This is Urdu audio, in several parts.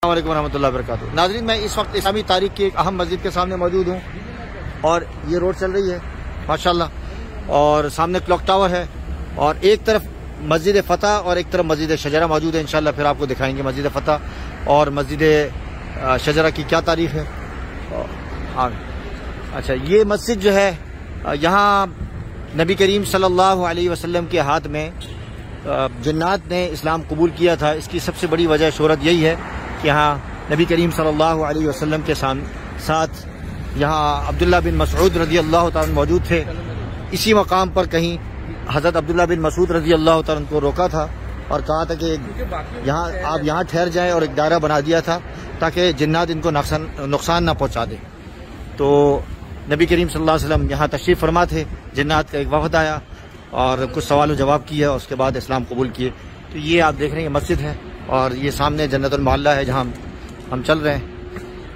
السلام علیکم ورحمۃ اللہ وبرکاتہ۔ ناظرین، میں اس وقت اسلامی تاریخ کی ایک اہم مسجد کے سامنے موجود ہوں اور یہ روڈ چل رہی ہے ماشاءاللہ، اور سامنے کلاک ٹاور ہے، اور ایک طرف مسجد فتح اور ایک طرف مسجد شجرہ موجود ہے۔ انشاءاللہ پھر آپ کو دکھائیں گے مسجد فتح اور مسجد شجرہ کی کیا تاریخ ہے۔ اچھا، یہ مسجد جو ہے یہاں نبی کریم صلی اللہ علیہ وسلم کے ہاتھ میں جنات نے اسلام قبول کیا تھا۔ اس کی سب سے بڑی وجہ شہرت یہی ہے کہ یہاں نبی کریم صلی اللہ علیہ وسلم کے ساتھ یہاں عبداللہ بن مسعود رضی اللہ تعالیٰ موجود تھے۔ اسی مقام پر کہیں حضرت عبداللہ بن مسعود رضی اللہ تعالیٰ کو روکا تھا اور کہا تھا کہ آپ یہاں ٹھہر جائیں، اور ایک دائرہ بنا دیا تھا تاکہ جنات ان کو نقصان نہ پہنچا دے۔ تو نبی کریم صلی اللہ علیہ وسلم یہاں تشریف فرما تھے، جنات کا ایک وفد آیا اور کچھ سوال و جواب کیا، اس کے بعد اسلام قبول کیے۔ تو یہ آپ دیکھ رہے ہیں مسجد ہے، اور یہ سامنے جنت المحلہ ہے جہاں ہم چل رہے ہیں۔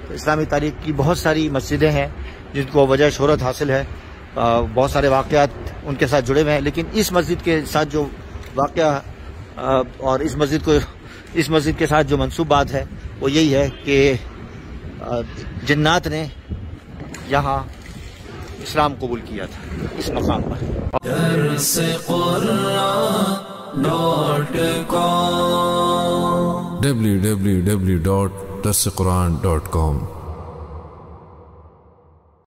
تو اسلامی تاریخ کی بہت ساری مسجدیں ہیں جن کو وجہ شہرت حاصل ہے، بہت سارے واقعات ان کے ساتھ جڑے ہوئے ہیں، لیکن اس مسجد کے ساتھ جو واقعہ اور اس مسجد کے ساتھ جو منسوبات ہے وہ یہی ہے کہ جنات نے یہاں اسلام قبول کیا تھا اس مقام پر۔ www.darsequran.com